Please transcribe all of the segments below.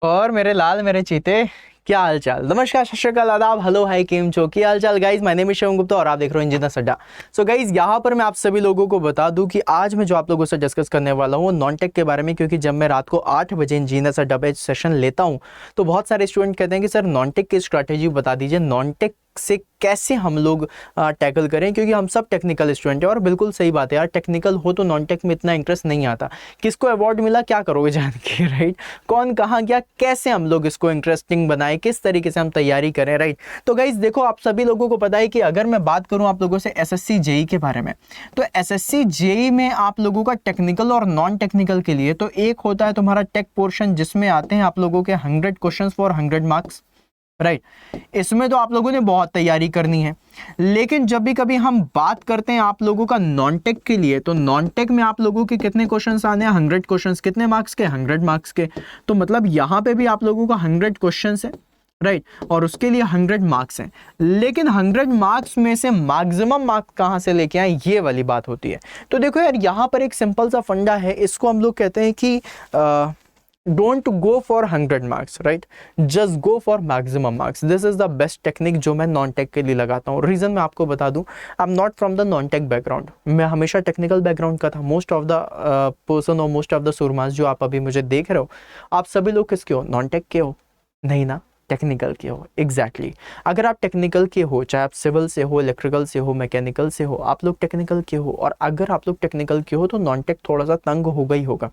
और मेरे लाल मेरे चीते, क्या हाल चाल। नमस्कार, सत श्री अकाल, आदाब, हेलो, हाय, केम छो, क्या हाल चाल guys. My name is Shivam Gupta और आप देख रहे हो इंजीनियर्स अड्डा। सो गाइज, यहाँ पर मैं आप सभी लोगों को बता दूं कि आज मैं जो आप लोगों से डिस्कस करने वाला हूँ नॉन टेक के बारे में, क्योंकि जब मैं रात को 8 बजे इंजीनियर्स अड्डा पे सेशन लेता हूँ तो बहुत सारे स्टूडेंट कहते हैं कि सर नॉन टेक की स्ट्रैटेजी बता दीजिए, नॉन टेक से कैसे हम लोग टैकल करें, क्योंकि हम सब टेक्निकल स्टूडेंट हैं। और बिल्कुल सही बात है यार, टेक्निकल हो तो नॉन टेक में इतना इंटरेस्ट नहीं आता। किसको अवार्ड मिला क्या करोगे जान के, राइट। कौन कहाँ गया, कैसे हम लोग इसको इंटरेस्टिंग बनाए, किस तरीके से हम तैयारी करें, राइट। तो गाइज देखो, आप सभी लोगों को पता है कि अगर मैं बात करूं आप लोगों से एसएससी जेई के बारे में, तो एसएससी जेई में आप लोगों का टेक्निकल और नॉन टेक्निकल के लिए तो एक होता है तुम्हारा टेक पोर्शन, जिसमें आते हैं आप लोगों के 100 क्वेश्चंस फॉर 100 मार्क्स, राइट। इसमें तो आप लोगों ने बहुत तैयारी करनी है। लेकिन जब भी कभी हम बात करते हैं आप लोगों का नॉन टेक के लिए, तो नॉन टेक में आप लोगों के कितने क्वेश्चंस आने हैं? 100 क्वेश्चंस। कितने मार्क्स के? 100 मार्क्स के। तो मतलब यहाँ पे भी आप लोगों का 100 क्वेश्चंस है, राइट। और उसके लिए 100 मार्क्स हैं। लेकिन 100 मार्क्स में से मैक्सिमम मार्क्स कहाँ से लेके आए, ये वाली बात होती है। तो देखो यार, यहाँ पर एक सिंपल सा फंडा है, इसको हम लोग कहते हैं कि don't go for 100 marks, right, just go for maximum marks. This is the best technique जो मैं नॉन टेक के लिए लगाता हूँ। रीजन मैं आपको बता दूं, I am not from the non tech background, मैं हमेशा टेक्निकल बैकग्राउंड का था। मोस्ट ऑफ द पर्सन और मोस्ट ऑफ द सुरमास जो आप अभी मुझे देख रहे हो, आप सभी लोग किसके हो? नॉन टेक के हो? नहीं ना, टेक्निकल के हो। एग्जैक्टली अगर आप टेक्निकल के हो, चाहे आप सिविल से हो, इलेक्ट्रिकल से हो, मैकेनिकल से हो, आप लोग टेक्निकल के हो। और अगर आप लोग टेक्निकल के हो तो नॉन टेक थोड़ा सा तंग होगा ही होगा।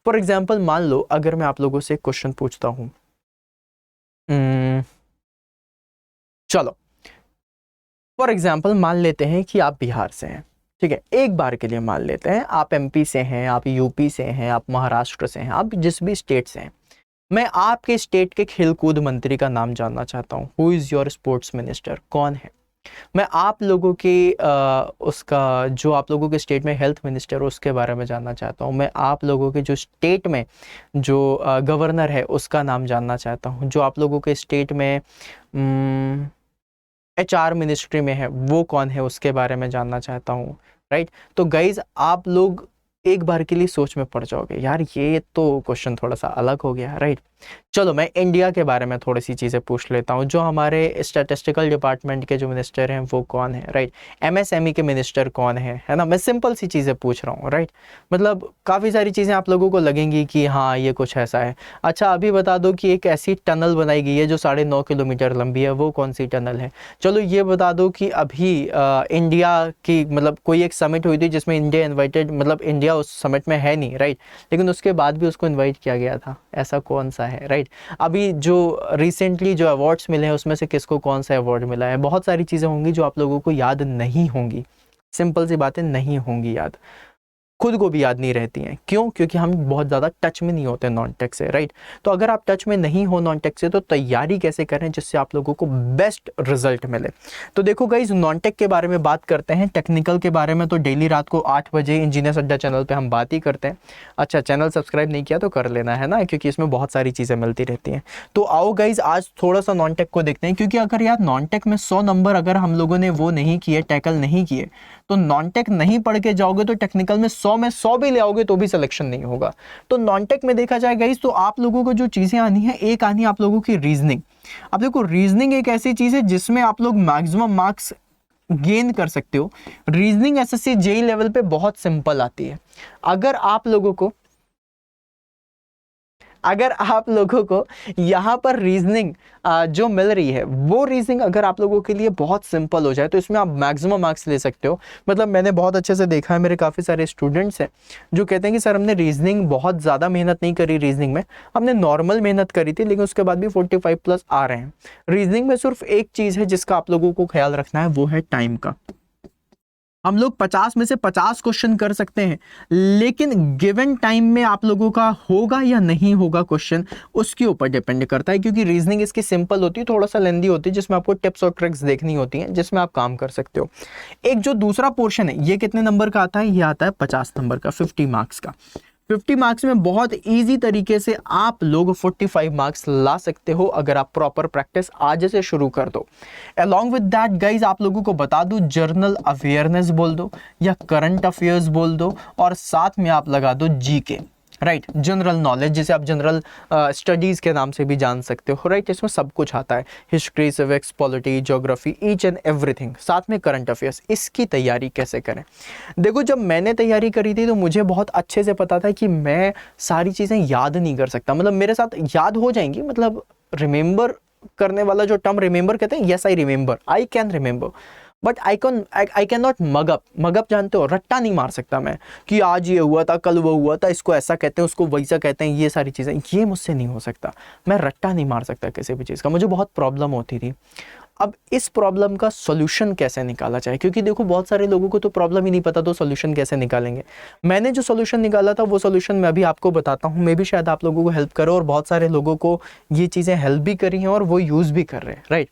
फॉर एग्जाम्पल मान लो अगर मैं आप लोगों से एक क्वेश्चन पूछता हूं, चलो फॉर एग्जाम्पल मान लेते हैं कि आप बिहार से हैं, ठीक है। एक बार के लिए मान लेते हैं आप एमपी से हैं, आप यूपी से हैं, आप महाराष्ट्र से हैं, आप जिस भी स्टेट से हैं। मैं आपके स्टेट के खेलकूद मंत्री का नाम जानना चाहता हूं। Who is your sports minister? कौन है? मैं आप लोगों के उसका जो आप लोगों के स्टेट में हेल्थ मिनिस्टर है उसके बारे में जानना चाहता हूँ। मैं आप लोगों के जो स्टेट में जो गवर्नर है उसका नाम जानना चाहता हूँ। जो आप लोगों के स्टेट में एचआर मिनिस्ट्री में है वो कौन है, उसके बारे में जानना चाहता हूँ, राइट। तो गाइज आप लोग एक बार के लिए सोच में पड़ जाओगे, यार ये तो क्वेश्चन थोड़ा सा अलग हो गया, राइट। चलो मैं इंडिया के बारे में थोड़ी सी चीज़ें पूछ लेता हूँ। जो हमारे स्टैटिस्टिकल डिपार्टमेंट के जो मिनिस्टर हैं वो कौन है, राइट। एमएसएमई के मिनिस्टर कौन है ना। मैं सिंपल सी चीज़ें पूछ रहा हूँ, राइट। मतलब काफ़ी सारी चीज़ें आप लोगों को लगेंगी कि हाँ ये कुछ ऐसा है। अच्छा अभी बता दो कि एक ऐसी टनल बनाई गई है जो 9.5 किलोमीटर लंबी है, वो कौन सी टनल है? चलो ये बता दो कि अभी इंडिया की मतलब कोई एक समिट हुई थी जिसमें इंडिया इन्वाइटेड, मतलब इंडिया उस समिट में है नहीं, राइट, लेकिन उसके बाद भी उसको इन्वाइट किया गया था, ऐसा कौन सा है, राइट। अभी जो रिसेंटली जो अवार्ड्स मिले हैं उसमें से किसको कौन सा अवार्ड मिला है? बहुत सारी चीज़ें होंगी जो आप लोगों को याद नहीं होंगी। सिंपल सी बातें नहीं होंगी याद, खुद को भी याद नहीं रहती हैं। क्यों? क्योंकि हम बहुत ज़्यादा टच में नहीं होते नॉन टेक से, राइट। तो अगर आप टच में नहीं हो नॉन टेक से तो तैयारी कैसे करें जिससे आप लोगों को बेस्ट रिजल्ट मिले? तो देखो गाइज, नॉन टेक के बारे में बात करते हैं। टेक्निकल के बारे में तो डेली रात को 8 बजे इंजीनियर्स अड्डा चैनल पे हम बात ही करते हैं। अच्छा चैनल सब्सक्राइब नहीं किया तो कर लेना है ना, क्योंकि इसमें बहुत सारी चीज़ें मिलती रहती हैं। तो आओ गाइज आज थोड़ा सा नॉन टेक को देखते हैं, क्योंकि अगर यार नॉन टेक में 100 नंबर अगर हम लोगों ने वो नहीं किए, टैकल नहीं किए, तो नॉन टेक नहीं पढ़ के जाओगे तो टेक्निकल में 100 भी ले आओगे तो भी सिलेक्शन नहीं होगा। तो नॉन टेक में देखा जाए गाइस तो आप लोगों को जो चीजें आनी है, एक आनी है आप लोगों की रीजनिंग। अब देखो रीजनिंग एक ऐसी चीज है जिसमें आप लोग मैक्सिमम मार्क्स गेन कर सकते हो। रीजनिंग एसएससी जेई लेवल पे बहुत सिंपल आती है। अगर आप लोगों को यहाँ पर रीजनिंग जो मिल रही है वो रीजनिंग अगर आप लोगों के लिए बहुत सिंपल हो जाए तो इसमें आप मैक्सिमम मार्क्स ले सकते हो। मतलब मैंने बहुत अच्छे से देखा है, मेरे काफ़ी सारे स्टूडेंट्स हैं जो कहते हैं कि सर हमने रीजनिंग बहुत ज़्यादा मेहनत नहीं करी, रीजनिंग में हमने नॉर्मल मेहनत करी थी लेकिन उसके बाद भी 45 प्लस आ रहे हैं। रीजनिंग में सिर्फ एक चीज़ है जिसका आप लोगों को ख्याल रखना है, वो है टाइम का। हम लोग 50 में से 50 क्वेश्चन कर सकते हैं, लेकिन गिवन टाइम में आप लोगों का होगा या नहीं होगा क्वेश्चन, उसके ऊपर डिपेंड करता है। क्योंकि रीजनिंग इसकी सिंपल होती है, थोड़ा सा लेंदी होती है, जिसमें आपको टिप्स और ट्रिक्स देखनी होती हैं, जिसमें आप काम कर सकते हो। एक जो दूसरा पोर्शन है ये कितने नंबर का आता है? ये आता है 50 नंबर का, 50 मार्क्स का। 50 मार्क्स में बहुत इजी तरीके से आप लोग 45 मार्क्स ला सकते हो अगर आप प्रॉपर प्रैक्टिस आज से शुरू कर दो। अलॉन्ग विद दैट गाइज आप लोगों को बता दूं, जर्नल अवेयरनेस बोल दो या करंट अफेयर्स बोल दो और साथ में आप लगा दो जीके। राइट, जनरल नॉलेज जिसे आप जनरल स्टडीज़ के नाम से भी जान सकते हो, राइट। इसमें सब कुछ आता है, history, civics, polity, geography, each and everything, साथ में करंट अफेयर्स। इसकी तैयारी कैसे करें? देखो, जब मैंने तैयारी करी थी तो मुझे बहुत अच्छे से पता था कि मैं सारी चीज़ें याद नहीं कर सकता, मतलब मेरे साथ याद हो जाएंगी, मतलब रिमेंबर करने वाला जो टर्म रिमेंबर कहते हैं, yes I remember, I can remember, but I can not mug up जानते हो, रट्टा नहीं मार सकता मैं कि आज ये हुआ था, कल वो हुआ था, इसको ऐसा कहते हैं, उसको वैसा कहते हैं, ये सारी चीज़ें, ये मुझसे नहीं हो सकता। मैं रट्टा नहीं मार सकता किसी भी चीज़ का, मुझे बहुत प्रॉब्लम होती थी। अब इस प्रॉब्लम का सॉल्यूशन कैसे निकाला जाए, क्योंकि देखो बहुत सारे लोगों को तो प्रॉब्लम ही नहीं पता, तो सॉल्यूशन कैसे निकालेंगे। मैंने जो सॉल्यूशन निकाला था वो सॉल्यूशन मैं अभी आपको बताता हूँ, मैं भी शायद आप लोगों को हेल्प करो, और बहुत सारे लोगों को ये चीज़ें हेल्प भी करी हैं और वो यूज़ भी कर रहे हैं, राइट।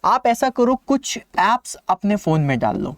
आप ऐसा करो, कुछ ऐप्स अपने फ़ोन में डाल लो।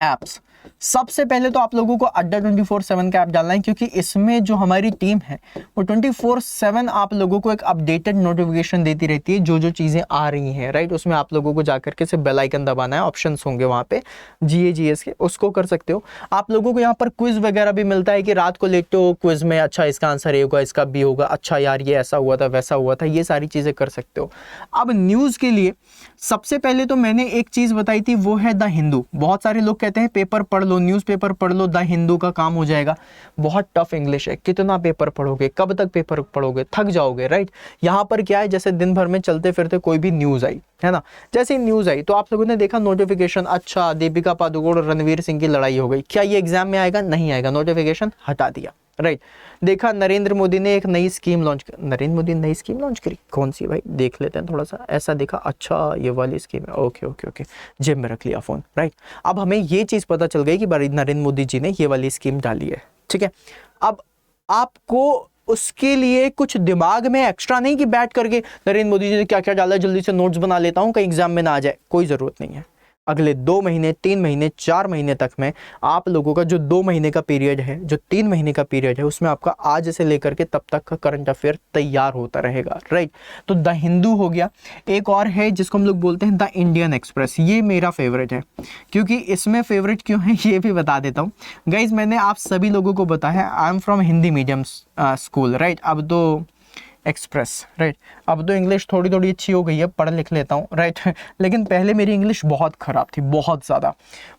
ऐप्स, सबसे पहले तो आप लोगों को अड्डा 24/7 का ऐप डालना है, क्योंकि इसमें जो हमारी टीम है वो 24/7 आप लोगों को एक अपडेटेड नोटिफिकेशन देती रहती है, जो जो चीज़ें आ रही हैं, राइट। उसमें आप लोगों को जाकर के सिर्फ बेल आइकन दबाना है, ऑप्शंस होंगे वहाँ पे GAGS के, उसको कर सकते हो। आप लोगों को यहाँ पर क्विज वगैरह भी मिलता है कि रात को लेटे हो क्विज में, अच्छा इसका आंसर ये होगा, इसका भी होगा, अच्छा यार ये ऐसा हुआ था, वैसा हुआ था, ये सारी चीज़ें कर सकते हो। अब न्यूज़ के लिए सबसे पहले तो मैंने एक चीज़ बताई थी, वो है द हिंदू। बहुत सारे लोग कहते हैं पेपर पढ़ लो, न्यूज़पेपर पढ़ लो, द हिंदू का काम हो जाएगा। बहुत टफ इंग्लिश है, कितना पेपर पढ़ोगे, कब तक पेपर पढ़ोगे, थक जाओगे, राइट। यहाँ पर क्या है, जैसे दिन भर में चलते फिरते कोई भी न्यूज़ आई है ना, जैसे ही न्यूज़ आई तो आप लोगों ने देखा नोटिफिकेशन, अच्छा दीपिका पादुकोण और रणवीर सिंह की लड़ाई हो गई, क्या ये एग्जाम में आएगा? नहीं आएगा, नोटिफिकेशन हटा दिया, राइट। देखा नरेंद्र मोदी ने एक नई स्कीम लॉन्च, नरेंद्र मोदी ने नई स्कीम लॉन्च करी, कौन सी भाई, देख लेते हैं थोड़ा सा। ऐसा देखा, अच्छा ये वाली स्कीम है, ओके ओके ओके, जेब में रख लिया फ़ोन, राइट। अब हमें ये चीज़ पता चल गई कि नरेंद्र मोदी जी ने ये वाली स्कीम डाली है, ठीक है। अब आपको उसके लिए कुछ दिमाग में एक्स्ट्रा नहीं कि बैठ करके नरेंद्र मोदी जी ने क्या क्या डाला है, जल्दी से नोट्स बना लेता हूँ कहीं एग्जाम में ना आ जाए, कोई ज़रूरत नहीं है। अगले 2 महीने, 3 महीने, 4 महीने तक में आप लोगों का जो 2 महीने का पीरियड है, जो 3 महीने का पीरियड है, उसमें आपका आज से लेकर के तब तक का करंट अफेयर तैयार होता रहेगा, राइट। तो द हिंदू हो गया। एक और है जिसको हम लोग बोलते हैं द इंडियन एक्सप्रेस, ये मेरा फेवरेट है। क्योंकि इसमें फेवरेट क्यों है ये भी बता देता हूँ गाइज। मैंने आप सभी लोगों को बताया I am from Hindi medium school, right. अब तो एक्सप्रेस, राइट। अब तो इंग्लिश थोड़ी थोड़ी अच्छी हो गई है, पढ़ लिख लेता हूँ, राइट। लेकिन पहले मेरी इंग्लिश बहुत ख़राब थी, बहुत ज़्यादा,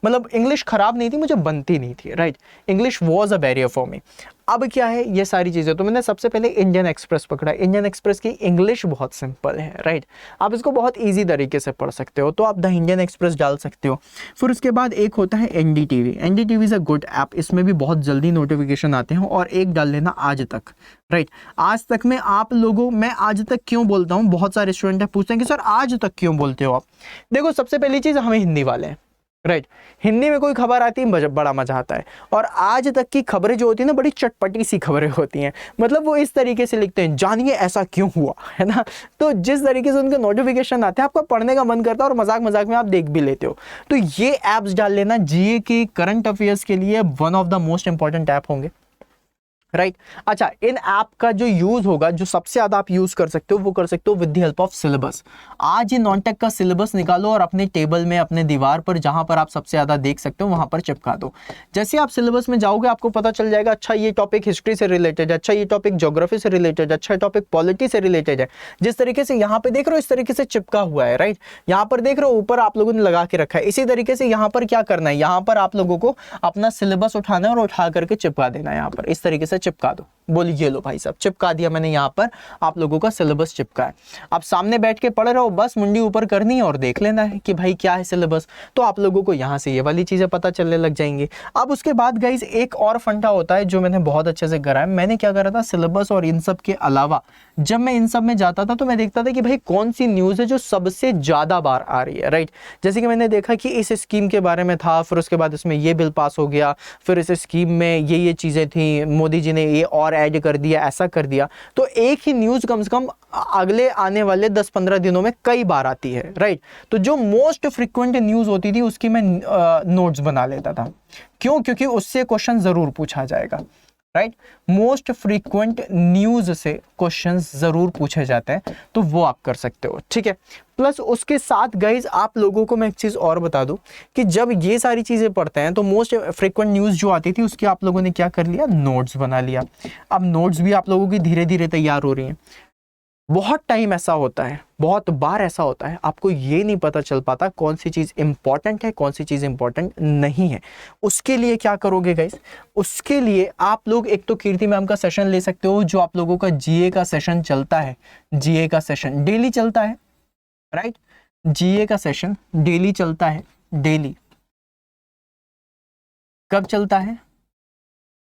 मतलब इंग्लिश ख़राब नहीं थी, मुझे बनती नहीं थी, right. English was a barrier for me. अब क्या है, ये सारी चीज़ें, तो मैंने सबसे पहले इंडियन एक्सप्रेस पकड़ा। इंडियन एक्सप्रेस की इंग्लिश बहुत सिंपल है, राइट। आप इसको बहुत ईजी तरीके से पढ़ सकते हो, तो आप द इंडियन एक्सप्रेस डाल सकते हो। फिर उसके बाद एक होता है NDTV। NDTV is a good app, इसमें भी बहुत जल्दी नोटिफिकेशन आते हैं। और एक डाल लेना आज तक, राइट। आज तक में आप लोगों, मैं आज तक क्यों बोलता हूँ, बहुत सारे स्टूडेंट पूछते हैं कि सर आज तक क्यों बोलते हो आप। देखो, सबसे पहली चीज़, हमें हिंदी वाले हैं, राइट। हिंदी में कोई खबर आती है बड़ा मजा आता है। और आज तक की खबरें जो होती है ना, बड़ी चटपटी सी खबरें होती हैं, मतलब वो इस तरीके से लिखते हैं, जानिए ऐसा क्यों हुआ, है ना। तो जिस तरीके से उनके नोटिफिकेशन आते हैं, आपका पढ़ने का मन करता है और मजाक मजाक में आप देख भी लेते हो। तो ये ऐप्स डाल लेना, GA के करंट अफेयर्स के लिए one of the most important app होंगे, राइट। अच्छा, इन ऐप का जो यूज होगा, जो सबसे ज्यादा आप यूज कर सकते हो, वो कर सकते हो with the help of syllabus. आज ये नॉनटेक का सिलेबस निकालो और अपने टेबल में, अपने दीवार पर, जहां पर आप सबसे ज्यादा देख सकते हो, वहां पर चिपका दो। जैसे आप सिलेबस में जाओगे, आपको पता चल जाएगा, अच्छा ये टॉपिक हिस्ट्री से रिलेटेड है, अच्छा ये टॉपिक ज्योग्राफी से रिलेटेड है, अच्छा टॉपिक पॉलिटी से रिलेटेड है। जिस तरीके से यहाँ पे देख रहे हो, इस तरीके से चिपका हुआ है, राइट। यहाँ पर देख रहे हो, ऊपर आप लोगों ने लगा के रखा है। इसी तरीके से यहाँ पर क्या करना है, यहाँ पर आप लोगों को अपना सिलेबस उठाना है और उठा करके चिपका देना है। यहाँ पर इस तरीके से चिपका दो, बोलिए ये लो भाई साहब, चिपका दिया मैंने, यहाँ पर आप लोगों का सिलेबस चिपका है। आप सामने बैठ के पढ़ रहे हो, बस मुंडी ऊपर करनी है और देख लेना है कि भाई क्या है सिलेबस। तो आप लोगों को यहाँ से ये वाली चीज़ें पता चलने लग जाएंगी। अब उसके बाद गाइज एक और फंडा होता है जो मैंने बहुत अच्छे से करा है। मैंने क्या करा था, सिलेबस और इन सब के अलावा जब मैं इन सब में जाता था तो मैं देखता था कि भाई कौन सी न्यूज़ है जो सबसे ज़्यादा बार आ रही है, राइट। जैसे कि मैंने देखा कि इस स्कीम के बारे में था, फिर उसके बाद इसमें ये बिल पास हो गया, फिर इस स्कीम में ये चीज़ें थी, मोदी जी ने ये और ऐड कर दिया, ऐसा कर दिया। तो एक ही न्यूज़ कम से कम अगले आने वाले 10-15 दिनों में कई बार आती है, राइट। तो जो मोस्ट फ्रिक्वेंट न्यूज़ होती थी उसकी मैं नोट्स बना लेता था। क्यों? क्योंकि उससे क्वेश्चन ज़रूर पूछा जाएगा। राइट। मोस्ट फ्रीक्वेंट न्यूज से क्वेश्चंस जरूर पूछे जाते हैं, तो वो आप कर सकते हो, ठीक है। प्लस उसके साथ गाइज आप लोगों को मैं एक चीज और बता दूं कि जब ये सारी चीजें पढ़ते हैं तो मोस्ट फ्रीक्वेंट न्यूज जो आती थी उसके आप लोगों ने क्या कर लिया, नोट्स बना लिया। अब नोट्स भी आप लोगों की धीरे धीरे तैयार हो रही हैं। बहुत टाइम ऐसा होता है, बहुत बार ऐसा होता है, आपको ये नहीं पता चल पाता कौन सी चीज़ इंपॉर्टेंट है, कौन सी चीज़ इंपॉर्टेंट नहीं है। उसके लिए क्या करोगे गाइस, उसके लिए आप लोग एक तो कीर्ति मैम का सेशन ले सकते हो, जो आप लोगों का जीए का सेशन चलता है। जीए का सेशन डेली चलता है, राइट। जीए का सेशन डेली चलता है। डेली कब चलता है,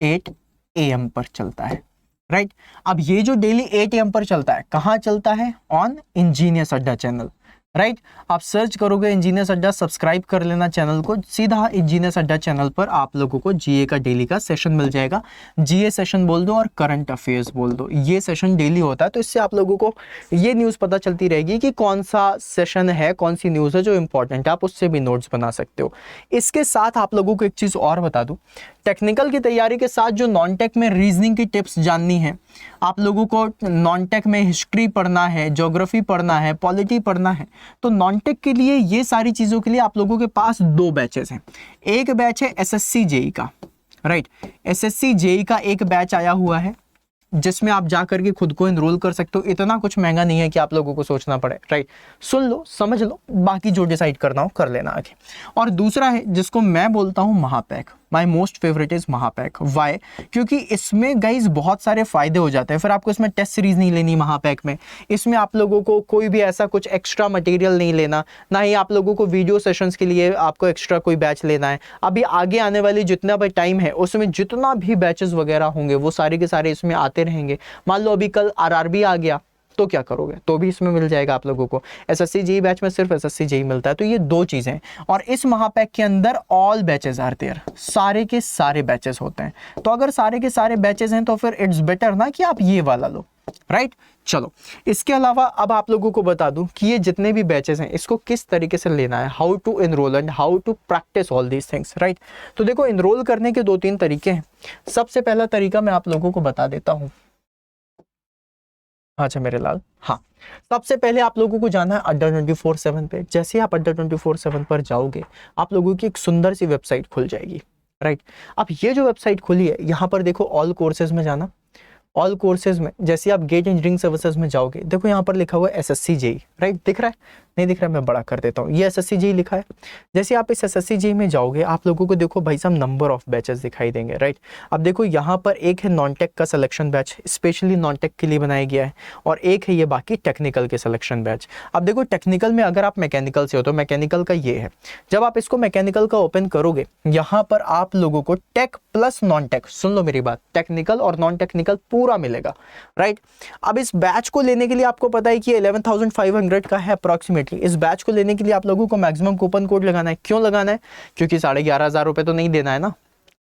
8 AM पर चलता है, राइट। अब ये जो डेली 8 AM पर चलता है, कहाँ चलता है, ऑन इंजीनियर्स अड्डा चैनल, राइट। आप सर्च करोगे इंजीनियर्स अड्डा, सब्सक्राइब कर लेना चैनल को, सीधा इंजीनियर्स अड्डा चैनल पर आप लोगों को जीए का डेली का सेशन मिल जाएगा। जीए सेशन बोल दो और करंट अफेयर्स बोल दो, ये सेशन डेली होता है। तो इससे आप लोगों को ये न्यूज़ पता चलती रहेगी कि कौन सा सेशन है, कौन सी न्यूज़ है जो इंपॉर्टेंट है, आप उससे भी नोट्स बना सकते हो। इसके साथ आप लोगों को एक चीज़ और बता दूँ, टेक्निकल की तैयारी के साथ जो नॉन टेक में रीजनिंग की टिप्स जाननी है, आप लोगों को नॉन टेक में हिस्ट्री पढ़ना है, ज्योग्राफी पढ़ना है, पॉलिटी पढ़ना है, तो नॉन टेक के लिए ये सारी चीज़ों के लिए आप लोगों के पास 2 बैचेस हैं। एक बैच है एसएससी जेई का, राइट। एसएससी जेई का एक बैच आया हुआ है जिसमें आप जा करके खुद को एनरोल कर सकते हो। इतना कुछ महंगा नहीं है कि आप लोगों को सोचना पड़े, राइट। सुन लो, समझ लो, बाकी जो डिसाइड करना हो कर लेना आगे। और दूसरा है जिसको मैं बोलता हूँ Mahapack. My most favourite is Mahapack. Why? क्योंकि इसमें गाइज बहुत सारे फायदे हो जाते हैं। फिर आपको इसमें टेस्ट सीरीज नहीं लेनी महापैक में, इसमें आप लोगों को कोई भी ऐसा कुछ एक्स्ट्रा मटेरियल नहीं लेना, ना ही आप लोगों को वीडियो सेशंस के लिए आपको एक्स्ट्रा कोई बैच लेना है। अभी आगे आने वाली जितना भी टाइम है उसमें जितना भी बैचेस वगैरह होंगे वो सारे के सारे इसमें आते रहेंगे। मान लो अभी कल आरआरबी आ गया तो क्या करोगे, तो भी इसमें मिल जाएगा आप लोगों को। एसएससी जेई बैच में सिर्फ एसएससी जेई मिलता है। तो ये 2 चीजें हैं। और इस महापैक के अंदर ऑल बैचेस आर देयर, सारे के सारे बैचेस होते हैं। तो अगर सारे के सारे बैचेस हैं तो फिर इट्स बेटर ना कि आप ये वाला लो, राइट। चलो, इसके अलावा अब आप लोगों को बता दूं कि ये जितने भी बैचेस हैं इसको किस तरीके से लेना है, how to enrol and how to practise all these things, right. तो देखो, एनरोल करने के 2-3 तरीके हैं। सबसे पहला तरीका मैं आप लोगों को बता देता हूं। अच्छा मेरे लाल, हाँ, सबसे पहले आप लोगों को जाना है अड्डा 24/7 पे। जैसे आप अड्डा 24/7 पर जाओगे, आप लोगों की एक सुंदर सी वेबसाइट खुल जाएगी, राइट। अब ये जो वेबसाइट खुली है, यहाँ पर देखो ऑल कोर्सेज में जाना। ऑल कोर्सेज में जैसे आप गेट इंजीनियरिंग सर्विसेज में जाओगे, देखो यहाँ पर लिखा हुआ है एसएससी जेई, राइट। दिख रहा है? नहीं दिख रहा है, मैं बड़ा कर देता हूँ। ये एसएससी जेई लिखा है। जैसे आप इस एसएससी जेई में जाओगे, आप लोगों को देखो भाई साहब नंबर ऑफ बैचेस दिखाई देंगे, राइट। अब देखो यहाँ पर एक है नॉन टेक का selection batch, specially non tech के लिए बनाया गया है, और एक है ये बाकी टेक्निकल के सिलेक्शन बैच। अब देखो, टेक्निकल में अगर आप मैकेनिकल से हो तो मैकेनिकल का ये है। जब आप इसको मैकेनिकल का ओपन करोगे, यहाँ पर आप लोगों को टेक प्लस नॉन टेक, सुन लो मेरी बात, टेक्निकल और नॉन टेक्निकल पूरा मिलेगा, राइट। अब इस बैच को लेने के लिए आपको पता है कि 11,500 का है अप्रॉक्सीमेटली। इस बैच को लेने के लिए आप लोगों को मैक्सिमम कूपन कोड लगाना है। क्यों लगाना है? क्योंकि 11,500 रुपए तो नहीं देना है ना,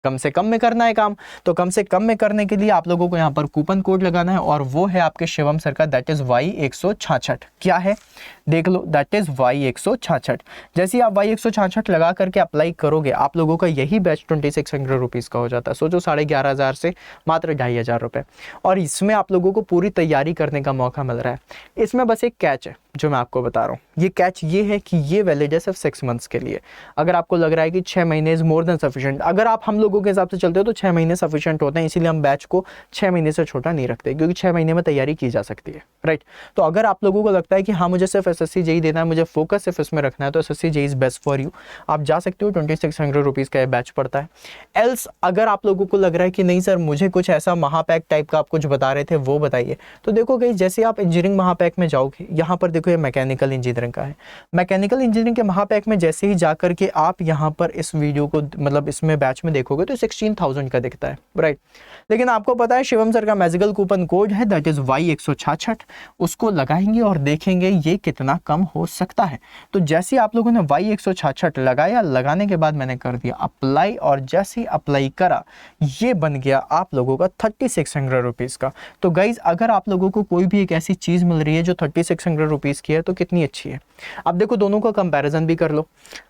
कम से कम में करना है काम। तो कम से कम में करने के लिए आप लोगों को यहाँ पर कूपन कोड लगाना है, और वो है आपके शिवम सर का, दैट इज Y166। क्या है? देख लो, दैट इज Y166। जैसे आप Y166 लगा करके अप्लाई करोगे, आप लोगों का यही बैच 2600 रुपीज़ का हो जाता है। सोचो, 11,500 से मात्र 2,500 रुपये। और इसमें आप लोगों को पूरी तैयारी करने का मौका मिल रहा है। इसमें बस एक कैच है जो मैं आपको बता रहा हूँ। ये कैच ये है कि ये वैलिड है सिर्फ 6 मंथ्स के लिए। अगर आपको लग रहा है कि 6 महीने इज मोर देन सफिशिएंट, अगर आप हम लोगों के हिसाब से चलते हो तो 6 महीने सफिशिएंट होते हैं। इसीलिए हम बैच को 6 महीने से छोटा नहीं रखते, क्योंकि 6 महीने में तैयारी की जा सकती है, राइट। तो अगर आप लोगों को लगता है कि हाँ, मुझे सिर्फ एसएससी जेई देना है, मुझे फोकस सिर्फ इसमें रखना है, तो SSC JE is best for you. आप जा सकते हो, 2600 रुपीज़ का बैच पड़ता है। एल्स अगर आप लोगों को लग रहा है कि नहीं सर, मुझे कुछ ऐसा महापैक टाइप का आप कुछ बता रहे थे वो बताइए, तो देखो गाइस, जैसे आप इंजीनियरिंग महापैक में जाओगे, यहाँ पर देखो ये मैकेनिकल इंजीनियरिंग का है। मैकेनिकल इंजीनियरिंग के महापैक में जैसे ही जाकर के आप यहाँ पर इस वीडियो को, मतलब इसमें बैच में देखोगे तो 16,000 का दिखता है, राइट। लेकिन आपको पता है शिवम सर का मैजिकल कूपन कोड है, दैट इज Y166। उसको लगाएंगे और देखेंगे ये कितना कम हो सकता है। तो जैसे आप लोगों ने Y166 लगाया, लगाने के बाद मैंने कर दिया अप्लाई, और जैसे ही अप्लाई करा, ये बन गया आप लोगों का 3600 रुपीज़ का। तो गाइज, अगर आप लोगों को कोई भी एक ऐसी चीज़ मिल रही है जो 3600 रुपीज़ की है, तो कितनी अच्छी है। अब देखो, दोनों का कंपैरिजन भी कर लो।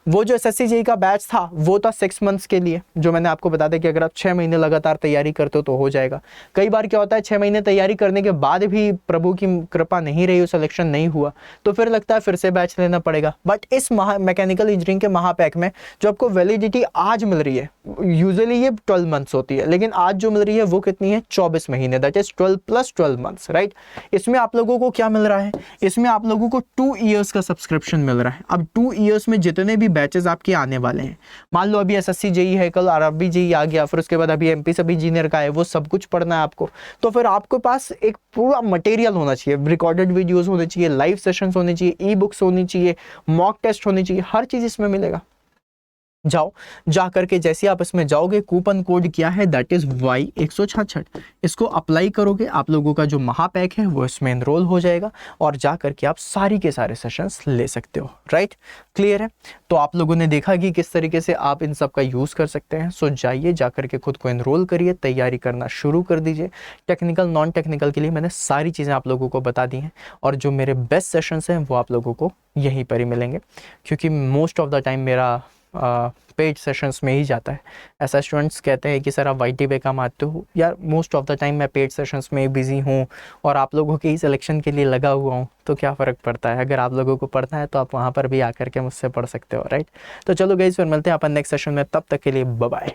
वो जो एसएससी जेई का बैच था वो था 6 मंथ्स के लिए, जो मैंने आपको बता दिया कि अगर आप 6 महीने लगातार तैयारी करते हो तो हो जाएगा। कई बार क्या होता है 6 महीने तैयारी करने के बाद भी प्रभु की कृपा नहीं रही, सिलेक्शन नहीं हुआ, तो फिर लगता है फिर से बैच लेना पड़ेगा। बट इस मैकेनिकल इंजीनियरिंग के महापैक में जो आपको वैलिडिटी आज मिल रही है, यूजुअली ये 12 मंथ्स होती है, लेकिन आज जो मिल रही है वो कितनी है, 24 महीने, दैट इज 12 + 12 मंथ्स, राइट। इसमें आप लोगों को क्या मिल रहा है, इसमें आप लोगों को 2 ईयर्स का सब्सक्रिप्शन मिल रहा है। अब 2 ईयर्स में जितने भी बैचेस आपके आने वाले हैं, मान लो अभी एसएससी जेई है, कल आरआरबी जेई आ गया, फिर उसके बाद अभी एमपी सब इंजीनियर का है, वो सब कुछ पढ़ना है आपको, तो फिर आपके पास एक पूरा मटेरियल होना चाहिए, रिकॉर्डेड वीडियोस होने चाहिए, लाइव सेशंस होने चाहिए, ई बुक्स होनी चाहिए, मॉक टेस्ट होनी चाहिए, हर चीज इसमें मिलेगा। जाओ, जा करके जैसे आप इसमें जाओगे, कूपन कोड क्या है, दैट इज Y166, इसको अप्लाई करोगे, आप लोगों का जो महापैक है वो इसमें एनरोल हो जाएगा और जा करके आप सारी के सारे सेशंस ले सकते हो, राइट। क्लियर है। तो आप लोगों ने देखा कि किस तरीके से आप इन सब का यूज कर सकते हैं। सो जाइए, जा करके खुद को एनरोल करिए, तैयारी करना शुरू कर दीजिए। टेक्निकल नॉन टेक्निकल के लिए मैंने सारी चीज़ें आप लोगों को बता दी हैं, और जो मेरे बेस्ट सेशंस हैं वो आप लोगों को यहीं पर ही मिलेंगे, क्योंकि मोस्ट ऑफ द टाइम मेरा पेड सेशंस में ही जाता है। ऐसा स्टूडेंट्स कहते हैं कि सर आप YT पे काम आते हो, यार मोस्ट ऑफ द टाइम मैं पेड सेशंस में बिजी हूँ और आप लोगों के ही सिलेक्शन के लिए लगा हुआ हूँ, तो क्या फ़र्क पड़ता है। अगर आप लोगों को पढ़ना है तो आप वहाँ पर भी आकर के मुझसे पढ़ सकते हो, राइट। तो चलो गाइस, फिर मिलते हैं अपन नेक्स्ट सेशन में, तब तक के लिए बाय बाय।